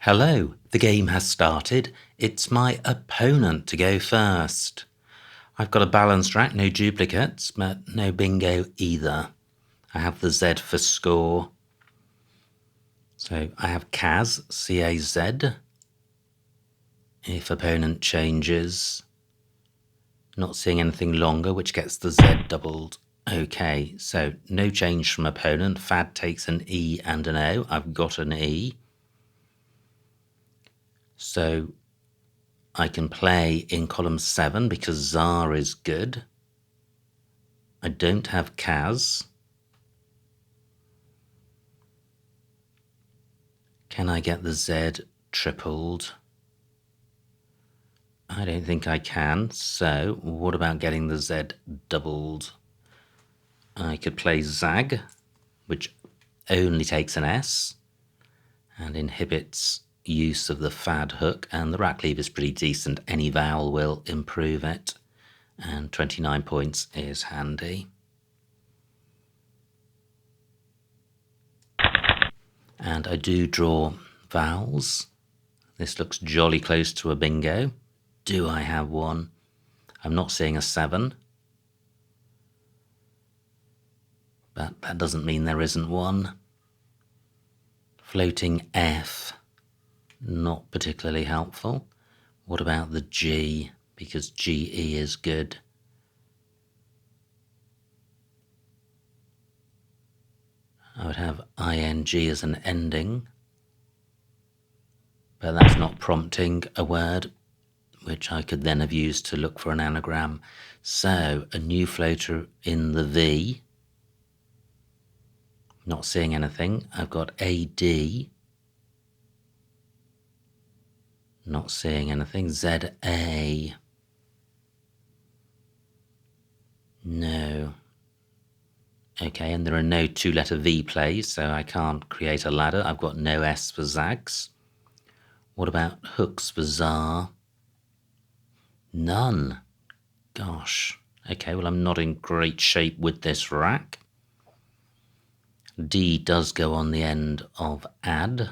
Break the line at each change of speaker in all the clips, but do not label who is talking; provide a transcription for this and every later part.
Hello, the game has started. It's my opponent to go first. I've got a balanced rack, no duplicates, but no bingo either. I have the Z for score. So I have Kaz, C-A-Z. If opponent changes, not seeing anything longer, which gets the Z doubled. Okay, so no change from opponent. Fad takes an E and an O. I've got an E. So I can play in column 7 because Zar is good. I don't have Kaz. Can I get the Z tripled? I don't think I can. So what about getting the Z doubled? I could play Zag, which only takes an S and inhibits use of the fad hook, and the rack lever is pretty decent. Any vowel will improve it, and 29 points is handy. And I do draw vowels. This looks jolly close to a bingo. Do I have one? I'm not seeing a 7. But that doesn't mean there isn't one. Floating F, not particularly helpful. What about the G? Because GE is good. I would have ING as an ending, but that's not prompting a word, which I could then have used to look for an anagram. So a new floater in the V. Not seeing anything. I've got AD. Not seeing anything. ZA. No. Okay, and there are no 2-letter V plays, so I can't create a ladder. I've got no S for Zags. What about hooks for Zar? None. Gosh. Okay, well, I'm not in great shape with this rack. D does go on the end of add.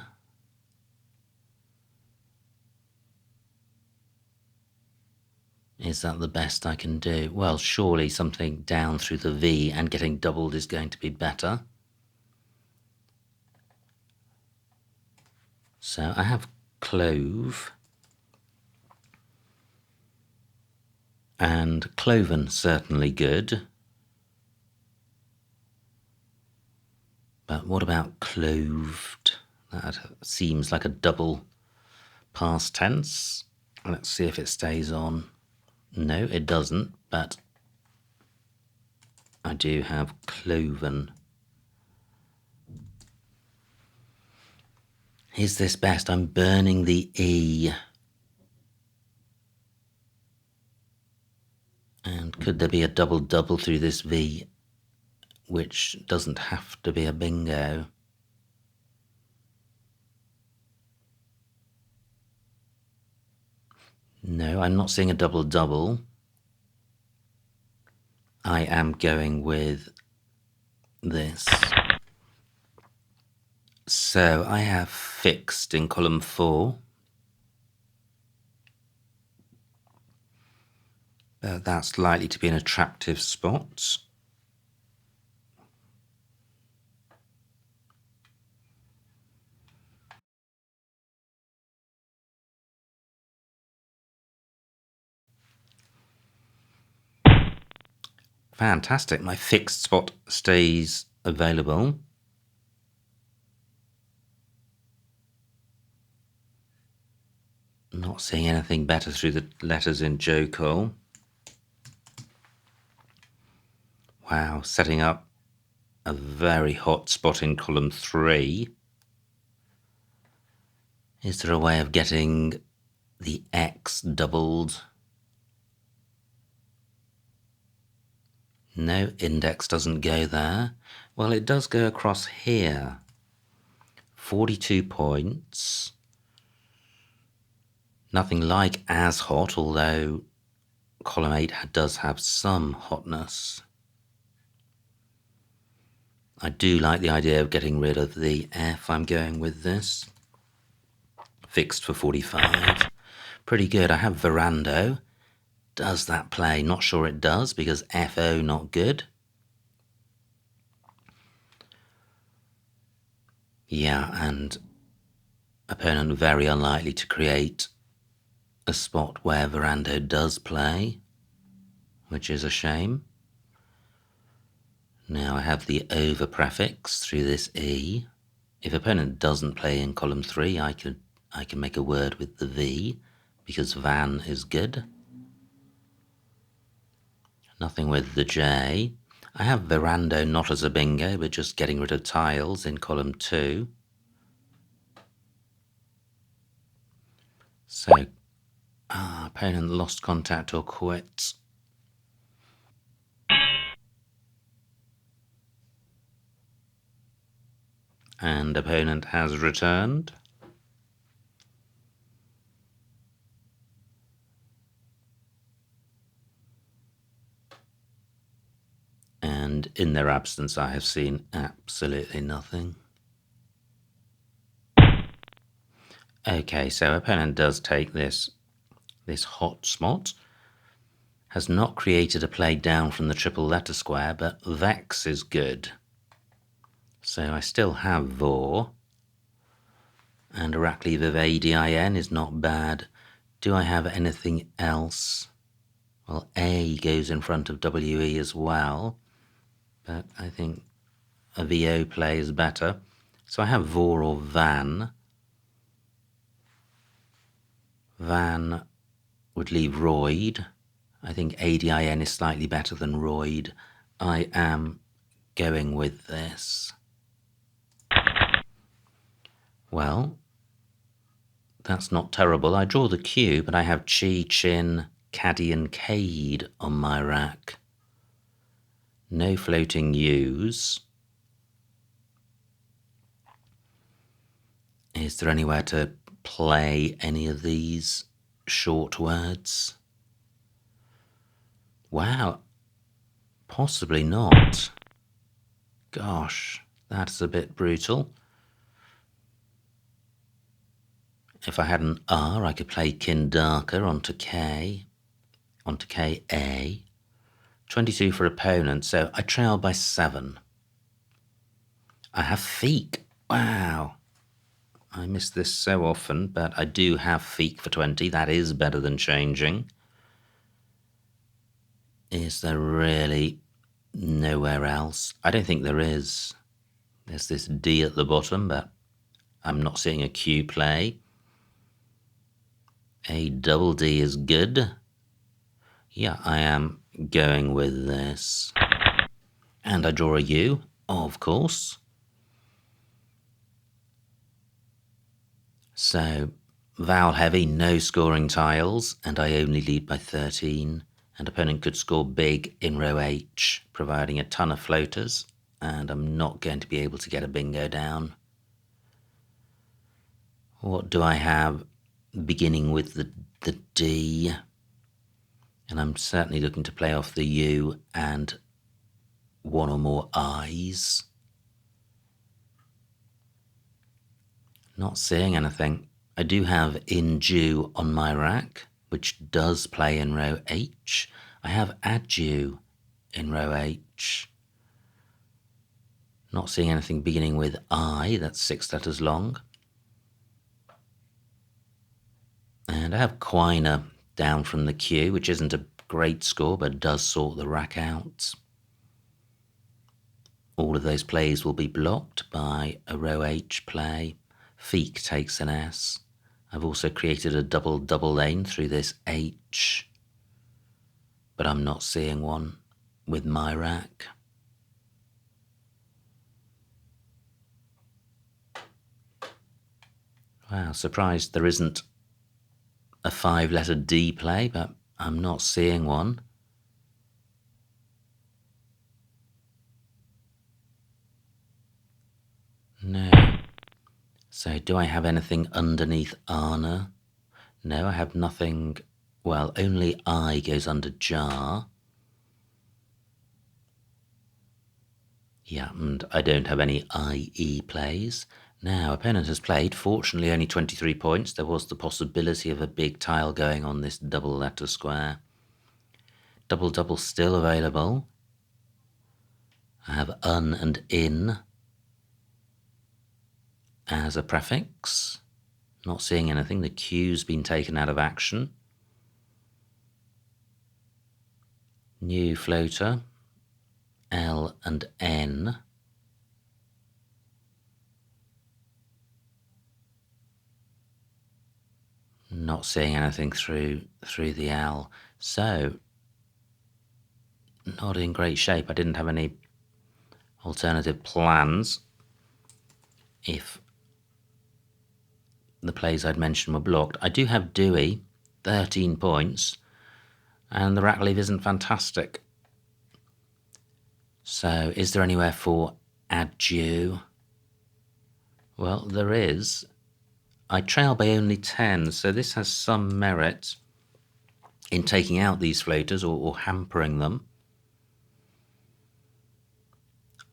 Is that the best I can do? Well, surely something down through the V and getting doubled is going to be better. So I have clove and cloven, certainly good. But what about cloved? That seems like a double past tense. Let's see if it stays on. No, it doesn't, but I do have cloven. Is this best? I'm burning the E. And could there be a double-double through this V, which doesn't have to be a bingo? No, I'm not seeing a double-double. I am going with this. So I have fixed in column 4. That's likely to be an attractive spot. Fantastic, my fixed spot stays available. Not seeing anything better through the letters in Jokol. Wow, setting up a very hot spot in column 3. Is there a way of getting the X doubled? No, index doesn't go there. Well, it does go across here. 42 points. Nothing like as hot, although column 8 does have some hotness. I do like the idea of getting rid of the F. I'm going with this. fixed for 45. Pretty good. I have verando. Does that play? Not sure it does because FO not good. Yeah, and opponent very unlikely to create a spot where verando does play, which is a shame. Now I have the over prefix through this E. If opponent doesn't play in column 3, I can make a word with the V because van is good. Nothing with the J. I have verando not as a bingo, but just getting rid of tiles in column 2. So, opponent lost contact or quit. And opponent has returned. And in their absence, I have seen absolutely nothing. Okay, so opponent does take this hot spot. Has not created a play down from the triple letter square, but Vex is good. So I still have Vor. And Irakli Viv ADIN is not bad. Do I have anything else? Well, A goes in front of WE as well, but I think a VO play is better. So I have Vor or Van. Van would leave Royd. I think ADIN is slightly better than Royd. I am going with this. Well, that's not terrible. I draw the Q, but I have Chi, Chin, Caddy and Cade on my rack. No floating U's. Is there anywhere to play any of these short words? Wow, possibly not. Gosh, that's a bit brutal. If I had an R, I could play Kindarka onto K, onto KA. 22 for opponent, so I trail by 7. I have Feek. Wow. I miss this so often, but I do have Feek for 20. That is better than changing. Is there really nowhere else? I don't think there is. There's this D at the bottom, but I'm not seeing a Q play. A double D is good. Yeah, I am going with this. And I draw a U, of course. So, vowel heavy, no scoring tiles, and I only lead by 13. And opponent could score big in row H, providing a ton of floaters, and I'm not going to be able to get a bingo down. What do I have beginning with the D? And I'm certainly looking to play off the U and one or more I's. Not seeing anything. I do have Inju on my rack, which does play in row H. I have Adju in row H. Not seeing anything beginning with I, that's 6 letters long. And I have Quiner down from the Q, which isn't a great score, but does sort the rack out. All of those plays will be blocked by a row H play. Feek takes an S. I've also created a double lane through this H, but I'm not seeing one with my rack. Wow, surprised there isn't a 5-letter D play, but I'm not seeing one. No. So do I have anything underneath Arna? No, I have nothing. Well, only I goes under jar. Yeah, and I don't have any IE plays. Now, opponent has played, fortunately only 23 points. There was the possibility of a big tile going on this double letter square. Double double still available. I have un and in as a prefix. Not seeing anything. The Q's been taken out of action. New floater. L and N. Not seeing anything through the L. So, not in great shape. I didn't have any alternative plans if the plays I'd mentioned were blocked. I do have Dewey, 13 points, and the rack leave isn't fantastic. So, is there anywhere for adieu? Well, there is. I trail by only 10, so this has some merit in taking out these floaters or hampering them.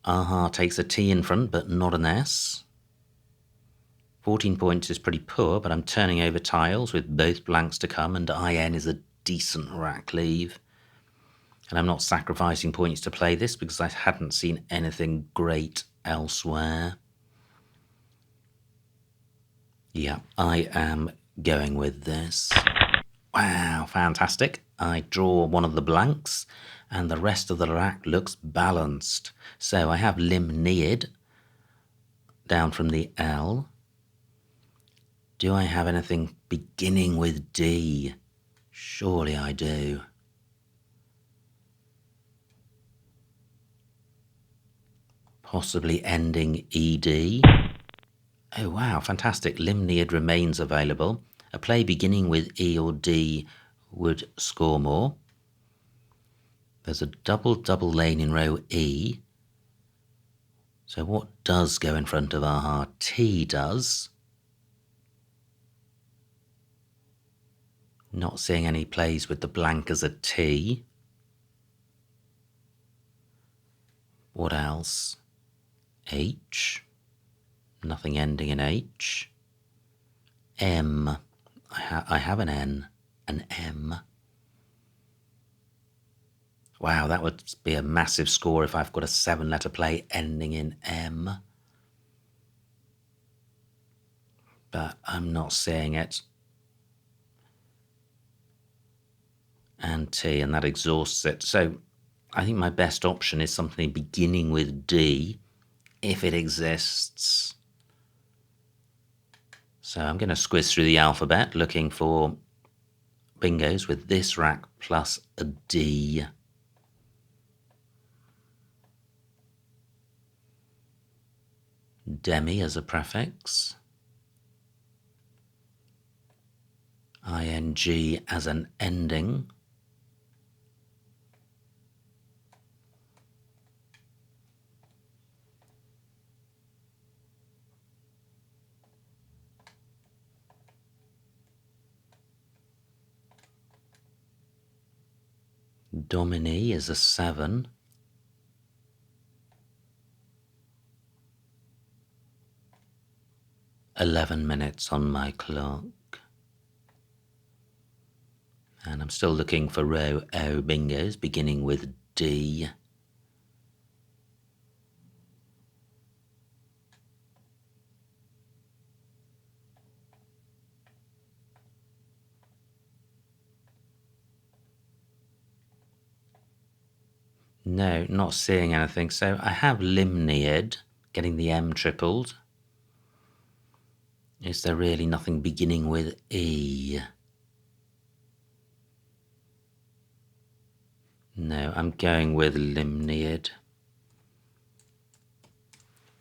Aha takes a T in front, but not an S. 14 points is pretty poor, but I'm turning over tiles with both blanks to come, and IN is a decent rack leave. And I'm not sacrificing points to play this because I hadn't seen anything great elsewhere. Yeah, I am going with this. Wow, fantastic. I draw one of the blanks, and the rest of the rack looks balanced. So I have lim neared down from the L. Do I have anything beginning with D? Surely I do. Possibly ending ED. Oh wow, fantastic. Limnead remains available. A play beginning with E or D would score more. There's a double lane in row E. So what does go in front of aha? T does. Not seeing any plays with the blank as a T. What else? H. Nothing ending in H. M. I have an N, an M. Wow, that would be a massive score if I've got a 7-letter play ending in M. But I'm not seeing it. And T, and that exhausts it. So I think my best option is something beginning with D, if it exists. So I'm going to squiz through the alphabet looking for bingos with this rack plus a D. Demi as a prefix. ING as an ending. Domini is a 7. "11 minutes on my clock. And I'm still looking for row O bingos beginning with D. No, not seeing anything. So I have limnead, getting the M tripled. Is there really nothing beginning with E? No, I'm going with limnead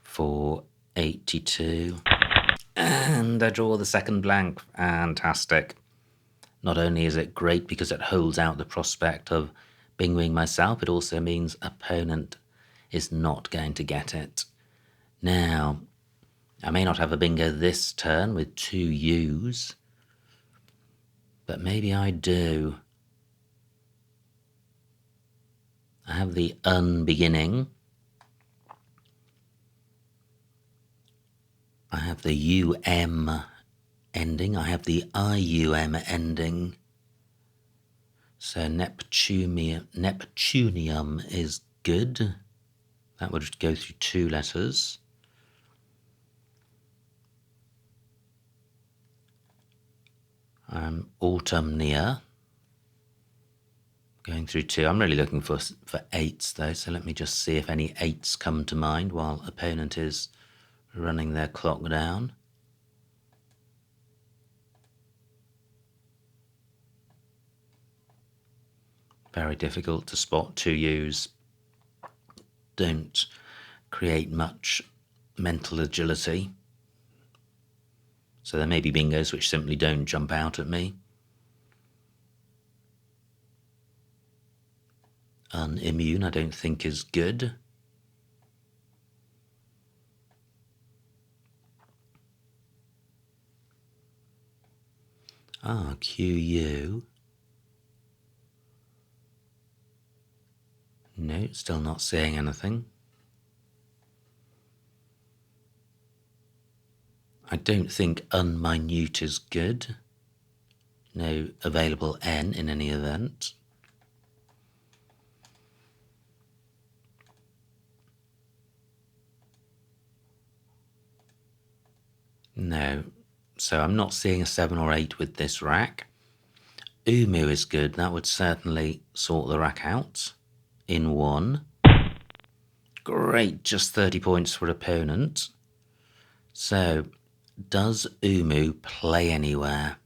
for 82. And I draw the second blank. Fantastic. Not only is it great because it holds out the prospect of bingoing myself, it also means opponent is not going to get it. Now, I may not have a bingo this turn with 2 U's, but maybe I do. I have the un beginning. I have the UM ending. I have the IUM ending. So Neptunium is good. That would go through 2 letters. Autumnia, going through 2. I'm really looking for 8s though, so let me just see if any 8s come to mind while opponent is running their clock down. Very difficult to spot 2 U's. Don't create much mental agility. So there may be bingos which simply don't jump out at me. Unimmune I don't think is good. QU. No, still not seeing anything. I don't think unminute is good. No available N in any event. No, so I'm not seeing a 7 or 8 with this rack. Umu is good. That would certainly sort the rack out in 1. Great, just 30 points for opponent. So, does Umu play anywhere?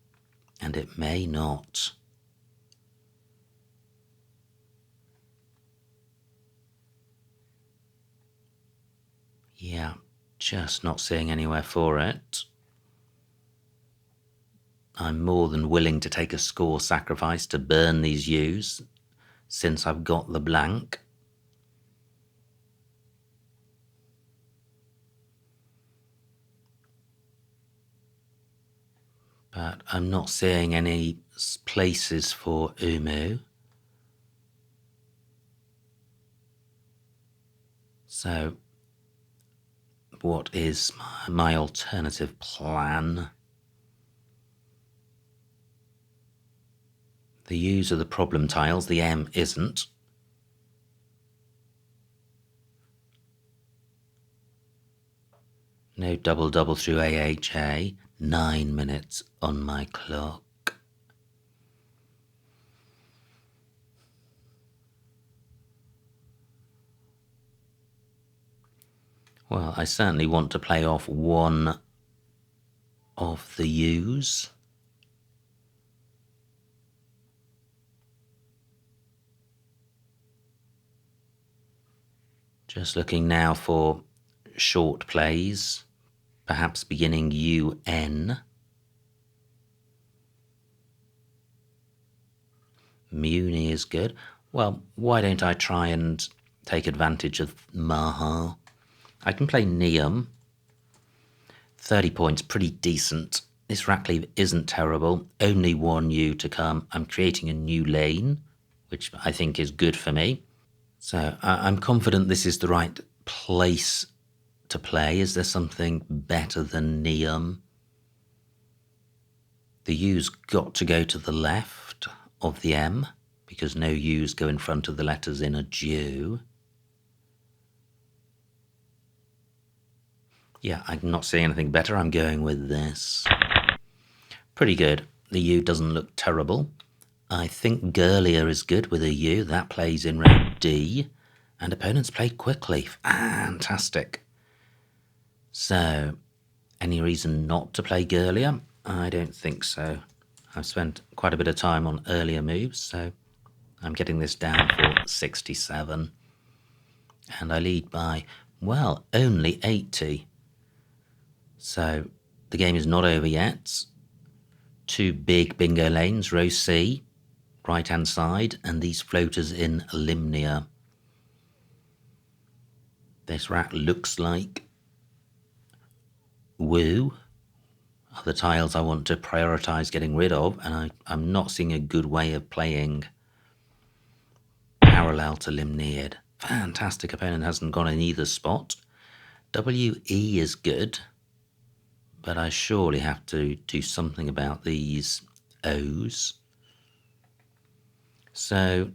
And it may not. Yeah, just not seeing anywhere for it. I'm more than willing to take a score sacrifice to burn these U's, since I've got the blank. But I'm not seeing any places for Umu. So, what is my alternative plan? The U's are the problem tiles, the M isn't. No double through AHA. 9 minutes on my clock. Well, I certainly want to play off one of the U's. Just looking now for short plays, perhaps beginning UN. Muni is good. Well, why don't I try and take advantage of Maha? I can play Neum. 30 points, pretty decent. This rack leave isn't terrible. Only 1 U to come. I'm creating a new lane, which I think is good for me. So I'm confident this is the right place to play. Is there something better than Neum? The U's got to go to the left of the M, because no U's go in front of the letters in a Jew. Yeah, I'm not seeing anything better. I'm going with this. Pretty good. The U doesn't look terrible. I think Girlier is good with a U. That plays in row D. And opponents played quickly. Fantastic. So, any reason not to play Girlier? I don't think so. I've spent quite a bit of time on earlier moves, so I'm getting this down for 67. And I lead by, well, only 80. So the game is not over yet. 2 big bingo lanes, row C, right-hand side, and these floaters in Limnia. This rat looks like Woo are the tiles I want to prioritise getting rid of, and I'm not seeing a good way of playing parallel to Limniad. Fantastic opponent, hasn't gone in either spot. WE is good. But I surely have to do something about these O's. So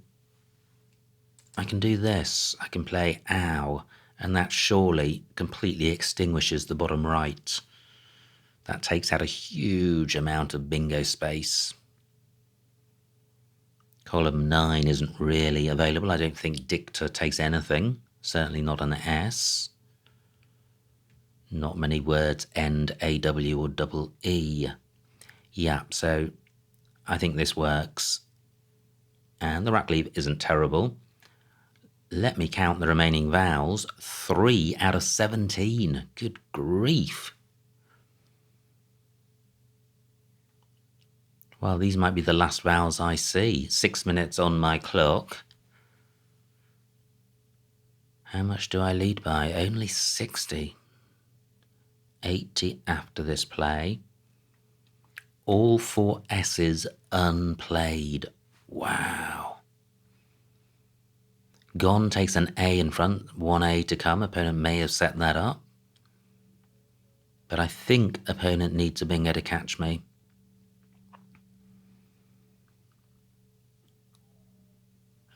I can do this. I can play ow, and that surely completely extinguishes the bottom right. That takes out a huge amount of bingo space. Column 9 isn't really available. I don't think dicta takes anything. Certainly not an S. Not many words end AW or double E. Yeah, so I think this works. And the rack leave isn't terrible. Let me count the remaining vowels. 3 out of 17. Good grief. Well, these might be the last vowels I see. 6 minutes on my clock. How much do I lead by? Only 60. 80 after this play. All 4 S's unplayed. Wow. Gone takes an A in front, 1 A to come. Opponent may have set that up. But I think opponent needs a bingo to catch me.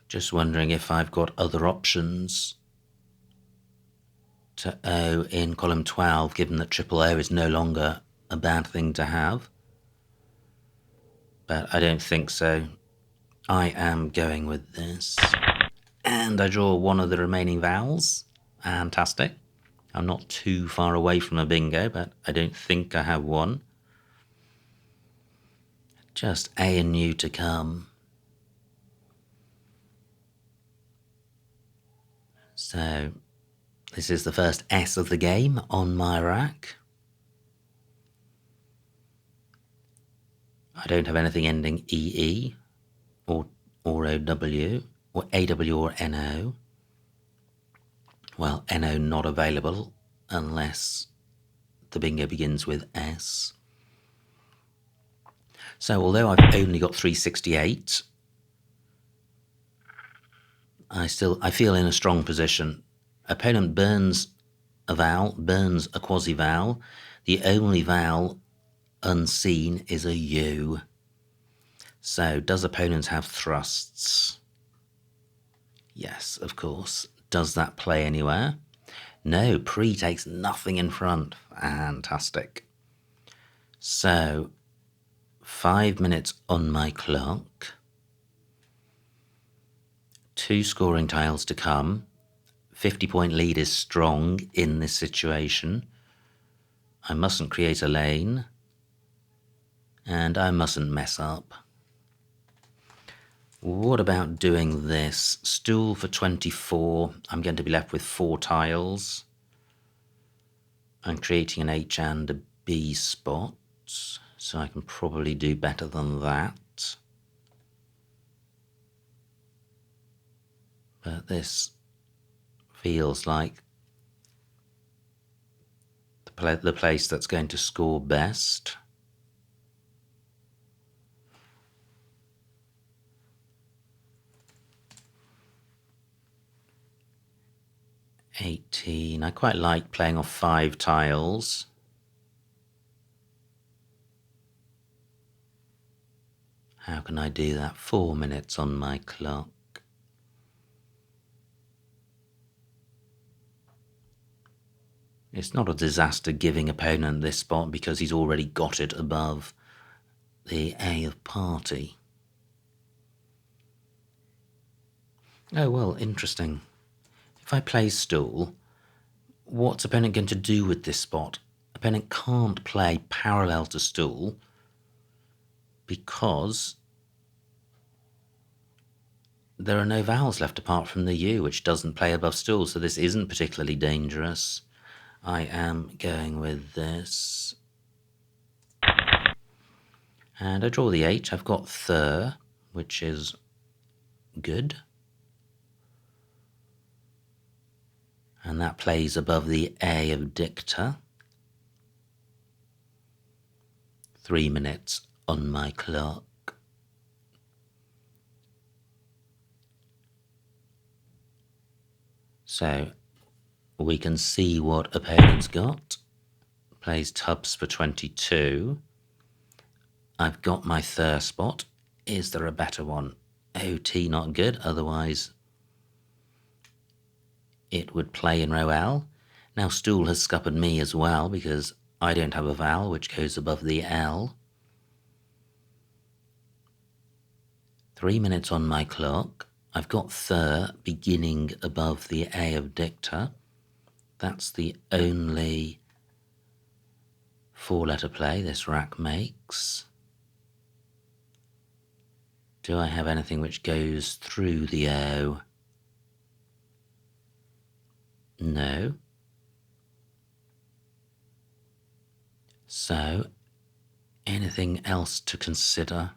Just wondering if I've got other options to O in column 12, given that triple O is no longer a bad thing to have. But I don't think so. I am going with this. And I draw one of the remaining vowels. Fantastic. I'm not too far away from a bingo, but I don't think I have one. Just A and U to come. So this is the first S of the game on my rack. I don't have anything ending EE or OW or AW or NO. Well, NO not available unless the bingo begins with S. So although I've only got 368, I feel in a strong position. Opponent burns a vowel, burns a quasi-vowel. The only vowel unseen is a U. So does opponent have thrusts? Yes, of course. Does that play anywhere? No, pre takes nothing in front. Fantastic. So 5 minutes on my clock. 2 scoring tiles to come. 50-point lead is strong in this situation. I mustn't create a lane. And I mustn't mess up. What about doing this? Stool for 24. I'm going to be left with 4 tiles. I'm creating an H and a B spot, so I can probably do better than that. But this feels like the place that's going to score best. $18. I quite like playing off 5 tiles. How can I do that? 4 minutes on my clock. It's not a disaster giving opponent this spot because he's already got it above the A of party. Oh, well, interesting. If I play stool, what's opponent going to do with this spot? Opponent can't play parallel to stool because there are no vowels left apart from the U, which doesn't play above stool, so this isn't particularly dangerous. I am going with this. And I draw the H. I've got thir, which is good. And that plays above the A of dicta. 3 minutes on my clock. So we can see what opponent's got. plays tubs for 22. I've got my third spot. Is there a better one? OT not good, otherwise it would play in row L. Now stool has scuppered me as well because I don't have a vowel which goes above the L. 3 minutes on my clock. I've got thir beginning above the A of dicta. That's the only 4-letter play this rack makes. Do I have anything which goes through the O? No. So, anything else to consider?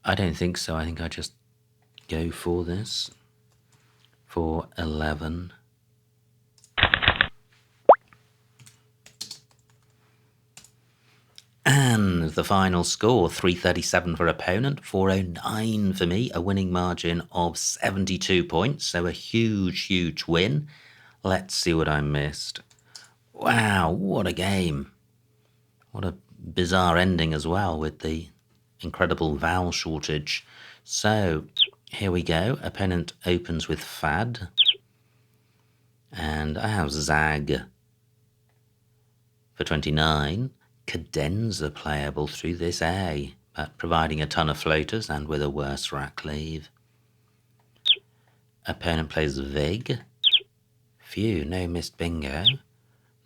I don't think so. I think I just go for this. For 11. And the final score, 337 for opponent, 409 for me, a winning margin of 72 points, so a huge, huge win. Let's see what I missed. Wow, what a game. What a bizarre ending as well with the incredible vowel shortage. So, here we go. Opponent opens with fad. And I have zag for 29. Cadenza playable through this A, but providing a ton of floaters and with a worse rack leave. Opponent plays vig. Phew, no missed bingo.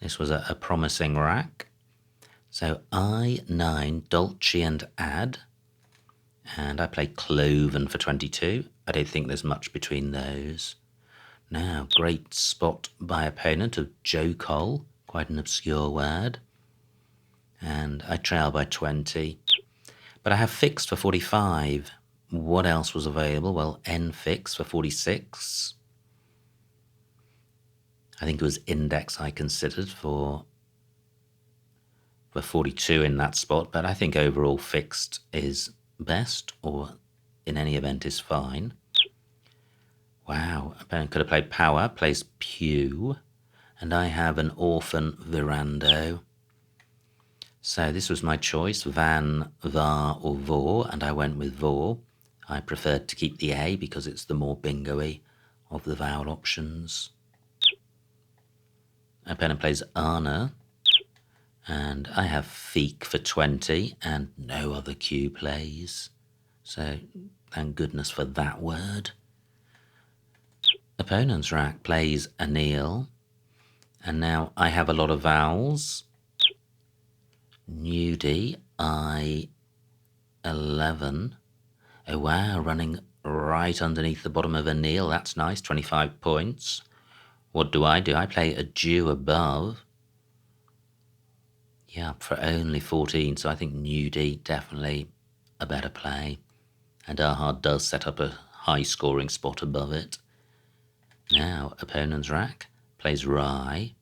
This was a promising rack. So I9, Dolce and add. And I play cloven for 22. I don't think there's much between those. Now, great spot by opponent of Joe Cole, quite an obscure word. And I trail by 20. But I have fixed for 45. What else was available? Well, N fix for 46. I think it was index I considered for 42 in that spot, but I think overall fixed is best, or in any event is fine. Wow, opponent could have played power, plays pew, and I have an orphan virando. So this was my choice, van, var or vor, and I went with vor. I preferred to keep the A because it's the more bingo-y of the vowel options. Opponent plays Anna, and I have feek for 20 and no other cue plays. So thank goodness for that word. Opponent's rack plays Anil, and now I have a lot of vowels. Nudie, I11. Oh wow, running right underneath the bottom of Anil. That's nice, 25 points. What do? I play a Jew above. Yeah, for only 14, so I think Nudie definitely a better play. And Aha does set up a high scoring spot above it. Now, opponent's rack plays Rye.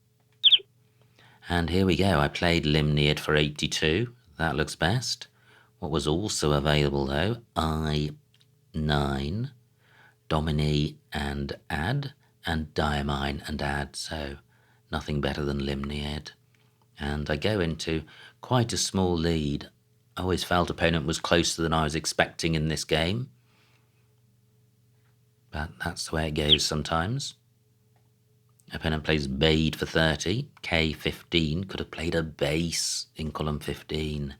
And here we go, I played Limniad for 82. That looks best. What was also available though, I9, Domini and add, and Diamine and add, so nothing better than Limniad. And I go into quite a small lead. I always felt opponent was closer than I was expecting in this game. But that's the way it goes sometimes. Opponent plays Bade for 30. K15 could have played a base in column 15.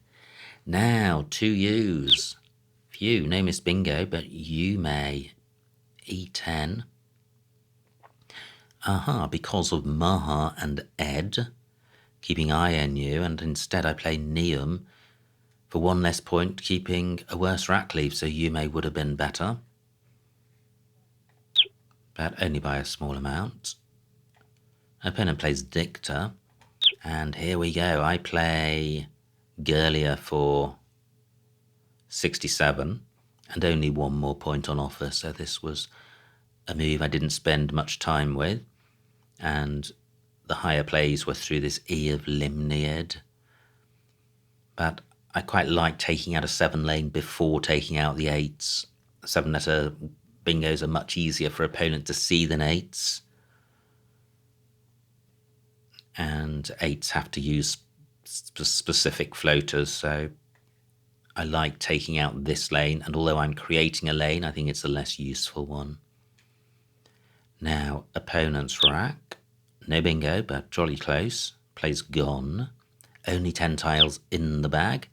Now, 2 U's. Phew, no miss bingo, but you may. E10. Aha, because of Maha and Ed, keeping INU, and instead I play Neum for 1 less point, keeping a worse rack leave, so Yume would have been better. But only by a small amount. Opponent plays Dicta, and here we go. I play Gerlia for 67, and only 1 more point on offer, so this was a move I didn't spend much time with, and the higher plays were through this E of Limniad. But I quite like taking out a 7 lane before taking out the 8s. 7-letter bingos are much easier for opponent to see than 8s. and 8s have to use specific floaters, so I like taking out this lane, and although I'm creating a lane, I think it's a less useful one. Now, opponent's rack. No bingo, but jolly close. Plays gone. Only 10 tiles in the bag,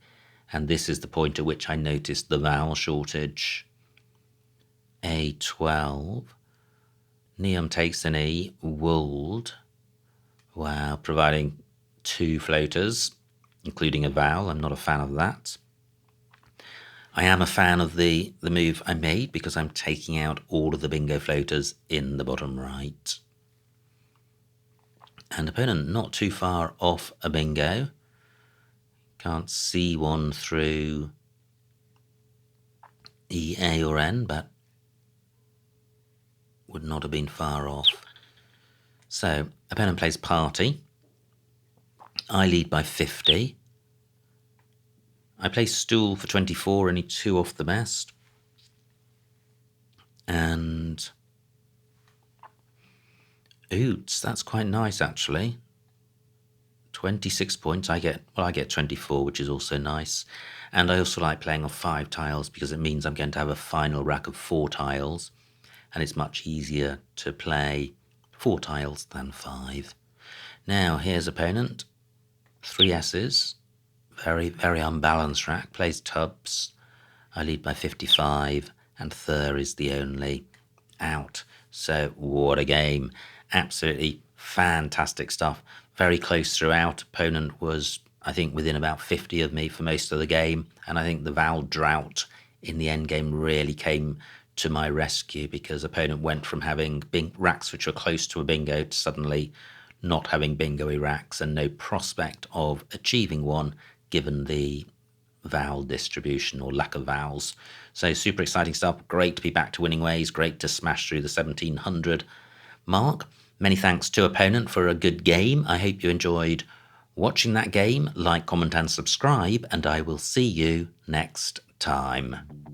and this is the point at which I noticed the vowel shortage. A12. Neon takes an E. Wold. Wow, providing 2 floaters, including a vowel. I'm not a fan of that. I am a fan of the move I made because I'm taking out all of the bingo floaters in the bottom right. And opponent not too far off a bingo. Can't see one through E, A or N, but would not have been far off. So, opponent plays party. I lead by 50. I play stool for 24, only 2 off the best. And oots, that's quite nice actually. 26 points. I get 24, which is also nice. And I also like playing off 5 tiles because it means I'm going to have a final rack of 4 tiles, and it's much easier to play 4 tiles than 5. Now here's opponent. 3 S's. Very, very unbalanced rack. Plays tubs. I lead by 55, and Thur is the only out. So what a game. Absolutely fantastic stuff. Very close throughout. Opponent was, I think, within about 50 of me for most of the game, and I think the vowel drought in the end game really came to my rescue, because opponent went from having racks which were close to a bingo to suddenly not having bingo-y racks and no prospect of achieving one given the vowel distribution or lack of vowels. So super exciting stuff. Great to be back to winning ways. Great to smash through the 1700 mark. Many thanks to opponent for a good game. I hope you enjoyed watching that game. Like, comment and subscribe, and I will see you next time.